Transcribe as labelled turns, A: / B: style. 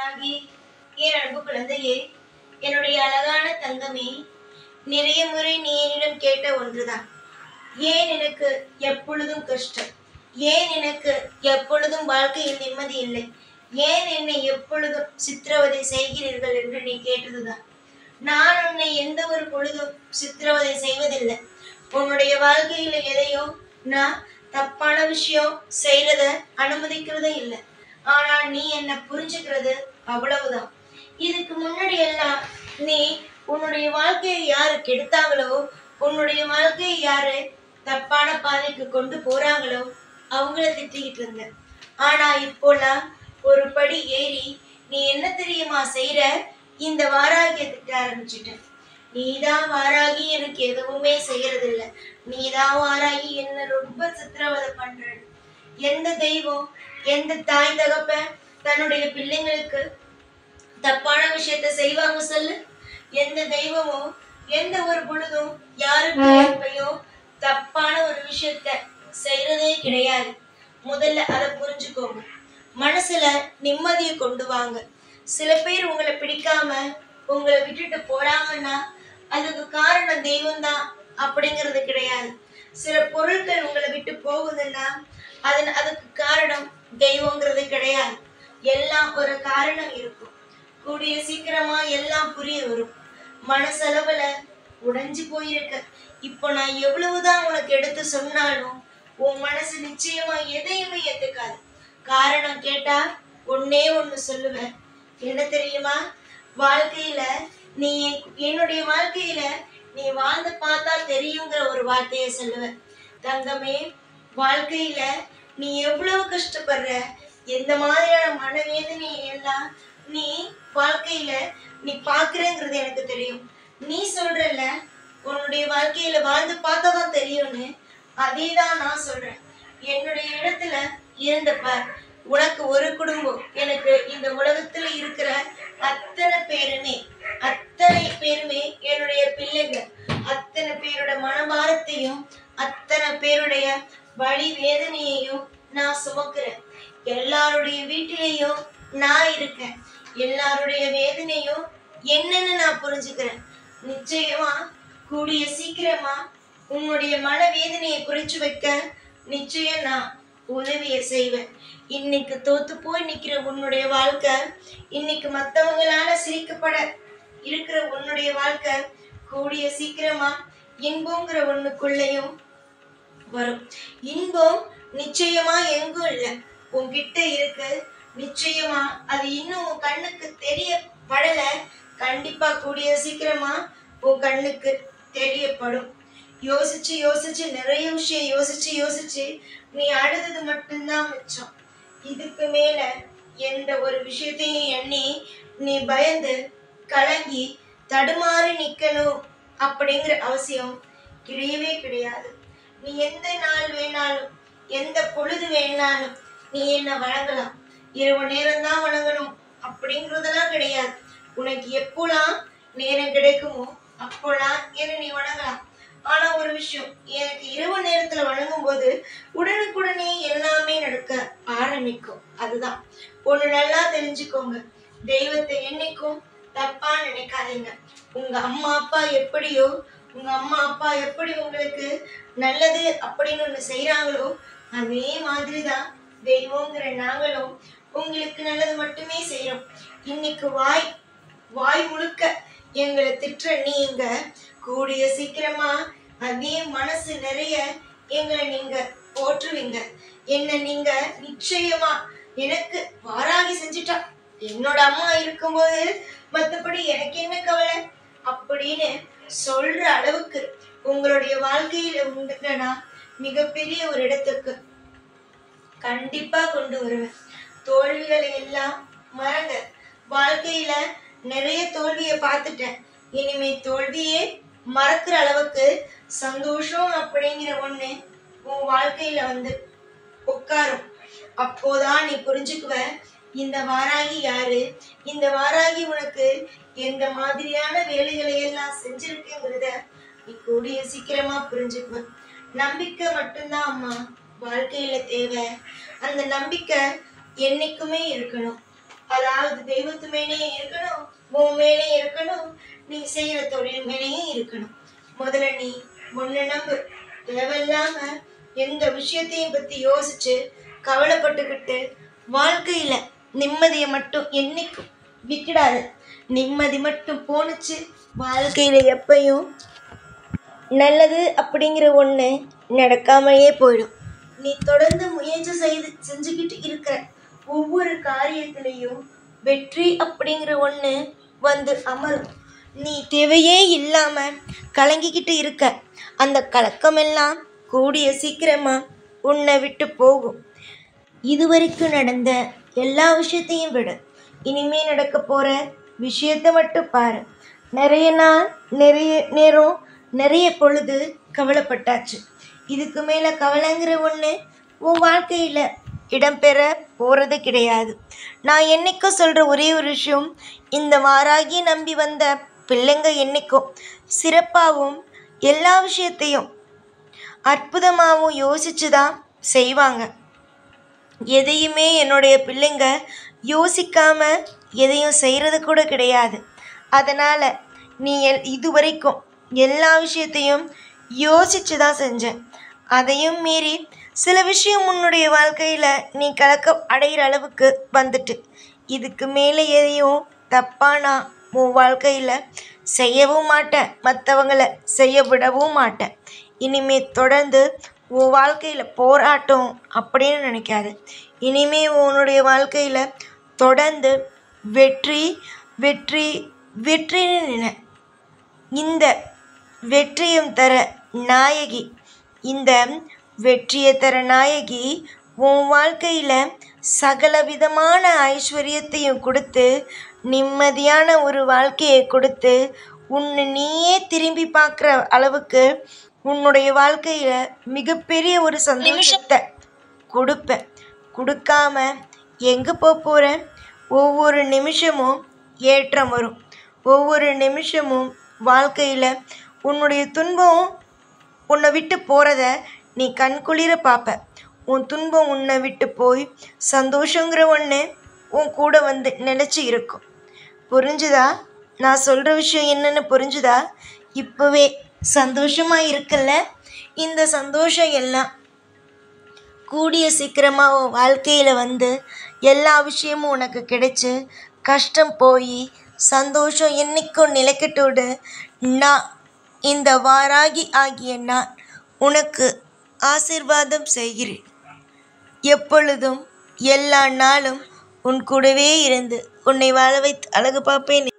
A: வாராகி, என் அன்பு குழந்தையே, என்னுடைய அழகான தங்கமே, நிறைய முறை நீ என்னிடம் கேட்ட ஒன்றுதான். ஏன் எனக்கு எப்பொழுதும் கஷ்டம்? ஏன் எனக்கு எப்பொழுதும் வாழ்க்கையில் நிம்மதி இல்லை? ஏன் என்னை எப்பொழுதும் சித்திரவதை செய்கிறீர்கள் என்று நீ கேட்டதுதான். நான் உன்னை எந்த ஒரு பொழுதும் சித்திரவதை செய்வதில்லை. உன்னுடைய வாழ்க்கையில எதையோ நான் தப்பான விஷயம் செய்யறத அனுமதிக்கிறதே இல்லை. ஆனா நீ என்ன புரிஞ்சுக்கிறது அவ்வளவுதான். இதுக்கு முன்னாடி எல்லாம் நீ உன்னுடைய வாழ்க்கையை யாரு கெடுத்தாங்களோ, உன்னுடைய வாழ்க்கையை யாரு தப்பான பாதைக்கு கொண்டு போறாங்களோ அவங்கள திட்டிக்கிட்டு இருந்த. ஆனா இப்போலாம் ஒரு படி ஏறி நீ என்ன தெரியுமா செய்யற? இந்த வாராகிய திட்ட ஆரம்பிச்சுட்ட. நீதான் வாராகி எனக்கு எதுவுமே செய்யறதில்ல, நீதான் வாராகி என்ன ரொம்ப சித்திரவதை பண்ற. எந்த தெய்வம், எந்த தாய் தகப்ப தன்னுடைய பிள்ளைங்களுக்கு தப்பான விஷயத்த செய்வாங்க சொல்லு? எந்த தெய்வமும் எந்த ஒரு பொழுதும் யாருக்கு எப்பையும் தப்பான ஒரு விஷயத்த செய்யறதே கிடையாது. முதல்ல அதை புரிஞ்சுக்கோங்க. மனசுல நிம்மதியை கொண்டு வாங்க. சில பேர் உங்களை பிடிக்காம உங்களை விட்டுட்டு போறாங்கன்னா அதுக்கு காரணம் தெய்வம் தான் அப்படிங்கிறது கிடையாது. சில பொருட்கள் உங்களை விட்டு போகுதுன்னா அதுக்கு காரணம் தெய்வங்கிறது கிடையாது. எல்லாம் ஒரு காரணம் இருக்கும். கூடிய சீக்கிரமா எல்லாம் புரிய வரும். மனசளவுல உடைஞ்சு போயிருக்க. இப்போ நான் எவ்வளவுதான் உனக்கு எடுத்து சொன்னாலும் உன் மனசு நிச்சயமா எதையுமே ஏத்துக்காது. காரணம் கேட்டா ஒன்னே ஒண்ணு சொல்லுவேன். என்ன தெரியுமா? வாழ்க்கையில நீ என்னுடைய வாழ்க்கையில நீ வாழ்ந்து பார்த்தா தெரியுங்கிற ஒரு வார்த்தையை சொல்லுவேன். தங்கமே, வாழ்க்கையில நீ எவ்வளவு கஷ்டப்படுற, எந்த மாதிரியான மனவேதனை எல்லாம் நீ வாழ்க்கையில நீ பாக்குறேங்கிறது எனக்கு தெரியும். நீ சொல்றல உன்னுடைய வாழ்க்கையில வாழ்ந்து பார்த்தாதான் தெரியும்னு, அதே தான் நான் சொல்றேன். என்னுடைய இடத்துல இருந்த பார். உனக்கு ஒரு குடும்பம், எனக்கு இந்த உலகத்துல இருக்கிற அத்தனை பேருமே என்னுடைய பிள்ளைகள். அத்தனை பேரோட மனபாரத்தையும் அத்தனை பேருடைய வழி வேதனையையும் நான் சுமக்கிறேன். எல்லாருடைய வீட்டிலையும் நான் இருக்கேன். எல்லாருடைய வேதனையும் என்னன்னு நான் புரிஞ்சுக்கிறேன். நிச்சயமா கூடிய சீக்கிரமா உன்னுடைய மன வேதனையை குறைச்சு வைக்க நிச்சயம் நான் உதவியை செய்வேன். இன்னைக்கு தோத்து போய் நிக்கிற உன்னுடைய வாழ்க்கை, இன்னைக்கு மத்தவங்களால சிரிக்கப்பட இருக்கிற உன்னுடைய வாழ்க்கை கூடிய சீக்கிரமா இன்பங்கிற ஒண்ணுக்குள்ளேயும் வரும். இன்பம் நிச்சயமா எங்கும் இல்லை, உன்கிட்ட இருக்கு. நிச்சயமா அது இன்னும் உன் கண்ணுக்கு தெரியப்படல. கண்டிப்பா கூடிய சீக்கிரமா உன் கண்ணுக்கு தெரியப்படும். யோசிச்சு யோசிச்சு நிறைய விஷயம் யோசிச்சு நீ அழுதது மட்டும்தான் மிச்சம். இதுக்கு மேல எந்த ஒரு விஷயத்தையும் எண்ணி நீ பயந்து கலங்கி தடுமாறி நிக்கணும் அப்படிங்கிற அவசியம் கிடையவே கிடையாது. நீ எந்த நாள் வேணாலும் எந்த பொழுது வேணாலும் நீ என்ன வணங்கலாம். இரவு நேரம் தான் வணங்கணும் அப்படிங்கிறதெல்லாம் கிடையாது. உனக்கு எப்போலாம் நேரம் கிடைக்குமோ அப்போலாம் என்ன நீ வணங்கலாம். ஆனா ஒரு விஷயம், எனக்கு இரவு நேரத்துல வணங்கும் போது உடனுக்குடனே எல்லாமே நடக்க ஆரம்பிக்கும். அதுதான் ஒண்ணு நல்லா தெரிஞ்சுக்கோங்க. தெய்வத்தை என்னைக்கும் தப்பா நினைக்காதீங்க. உங்க அம்மா அப்பா எப்படி உங்களுக்கு நல்லது அப்படின்னு ஒண்ணு செய்யறாங்களோ அதே மாதிரிதான் தெய்வங்கிற நாங்களும் உங்களுக்கு நல்லது மட்டுமே செய்யறோம். இன்னைக்கு வாய் முழுக்க எங்களை திட்டுற நீங்க கூடிய சீக்கிரமா அதே மனசு நிறைய எங்களை நீங்க போற்றுவீங்க. என்ன நீங்க நிச்சயமா எனக்கு வாராகி செஞ்சுட்டா, என்னோட அம்மா இருக்கும்போது மத்தபடி எனக்கு என்ன கவலை அப்படின்னு சொல்ற அளவுக்கு உங்களுடைய வாழ்க்கையில உண்டுனா மிகப்பெரிய ஒரு இடத்துக்கு கண்டிப்பா கொண்டு வருவேன். தோல்விகளை எல்லாம் மறங்க. வாழ்க்கையில நிறைய தோல்வியை பார்த்துட்டேன். இனிமே தோல்வியே மறக்கிற அளவுக்கு சந்தோஷம் அப்படிங்கிற ஒண்ணு உன் வாழ்க்கையில வந்து உட்காரும். அப்போதான் நீ புரிஞ்சுக்குவ இந்த வாராகி யாரு, இந்த வாராகி உனக்கு எந்த மாதிரியான வேலைகளை எல்லாம் செஞ்சிருக்குங்கிறத நீ கூடிய சீக்கிரமா புரிஞ்சுக்குவ. நம்பிக்கை மட்டும்தான் அம்மா வாழ்க்கையில தேவை. அந்த நம்பிக்கை என்னைக்குமே இருக்கணும். அதாவது தெய்வத்து மேலேயும் இருக்கணும், உன் மேலேயும் இருக்கணும், நீ செய்யற தொழில் மேலேயும் இருக்கணும். முதல்ல நீ ஒண்ணு நம்பு. தேவையில்லாம எந்த விஷயத்தையும் பத்தி யோசிச்சு கவலைப்பட்டுக்கிட்டு வாழ்க்கையில நிம்மதியை மட்டும் என்னைக்கும் விட்டுடாது. நிம்மதி மட்டும் போணுச்சு, வாழ்க்கையில எப்பயும் நல்லது அப்படிங்கிற ஒண்ணு நடக்காமலே போயிடும். நீ தொடர்ந்து முயற்சி செஞ்சுக்கிட்டு இருக்கிற ஒவ்வொரு காரியத்திலையும் வெற்றி அப்படிங்கிற ஒண்ணு வந்து அமரும். நீ தேவையே இல்லாம கலங்கிக்கிட்டு இருக்க, அந்த கலக்கமெல்லாம் கூடிய சீக்கிரமா உன்னை விட்டு போகும். இதுவரைக்கும் நடந்த எல்லா விஷயத்தையும் விடு, இனிமே நடக்க போற விஷயத்த மட்டும் பாரு. நிறைய நாள், நிறைய நேரம், நிறைய பொழுது கவலைப்பட்டாச்சு. இதுக்கு மேல கவலைங்கிற ஒண்ணு உன் வாழ்க்கையில இடம்பெற போறது கிடையாது. நான் என்னைக்கும் சொல்ற ஒரே ஒரு விஷயம், இந்த வாராகி நம்பி வந்த பிள்ளைங்க என்னைக்கும் சிறப்பாகவும் எல்லா விஷயத்தையும் அற்புதமாகவும் யோசிச்சுதான் செய்வாங்க. எதையுமே என்னுடைய பிள்ளைங்க யோசிக்காம எதையும் செய்கிறது கூட கிடையாது. அதனால் நீ இதுவரைக்கும் எல்லா விஷயத்தையும் யோசிச்சு தான் செஞ்ச. அதையும் மீறி சில விஷயம் உன்னுடைய வாழ்க்கையில் நீ கலக்கம் அடைகிற அளவுக்கு வந்துட்டு, இதுக்கு மேலே எதையும் தப்பானா உன் வாழ்க்கையில் செய்யவும் மாட்டேன், மற்றவங்களை செய்ய விடவும் மாட்டேன். இனிமே தொடர்ந்து உன் வாழ்க்கையில் போராட்டம் அப்படின்னு நினைக்காது. இனிமே உன்னுடைய வாழ்க்கையில் தொடர்ந்து வெற்றி வெற்றி வெற்றின்னு நினை. இந்த வெற்றியும் தர நாயகி, இந்த வெற்றியை தர நாயகி உன் வாழ்க்கையில் சகல விதமான ஐஸ்வர்யத்தையும் கொடுத்து, நிம்மதியான ஒரு வாழ்க்கையை கொடுத்து, உன்னை நீயே திரும்பி பார்க்குற அளவுக்கு உன்னுடைய வாழ்க்கையில் மிகப்பெரிய ஒரு சந்தோஷத்தை கொடுப்பேன். கொடுக்காம எங்கே போகிறேன்? ஒவ்வொரு நிமிஷமும் ஏற்றம் வரும். ஒவ்வொரு நிமிஷமும் வாழ்க்கையில் உன்னுடைய துன்பம் உன்னை விட்டு போகிறத நீ கண்குளிர பார்ப்ப. உன் துன்பம் உன்னை விட்டு போய் சந்தோஷங்கிற ஒன்று உன் கூட வந்து நினச்சி இருக்கும். புரிஞ்சுதா? நான் சொல்கிற விஷயம் என்னென்னு புரிஞ்சுதா? இப்போவே சந்தோஷமாக இருக்குல்ல? இந்த சந்தோஷம் எல்லாம் கூடிய சீக்கிரமாக உன் வாழ்க்கையில் வந்து எல்லா விஷயமும் உனக்கு கிடைச்சி கஷ்டம் போய் சந்தோஷம் என்னைக்கும் நிலைக்கட்டோடு நான் இந்த வாராகி ஆகிய நான் உனக்கு ஆசீர்வாதம் செய்கிறேன். எப்பொழுதும் எல்லா நாளும் உன் கூடவே இருந்து உன்னை வாழ வைத்து அழகு பார்ப்பேன்.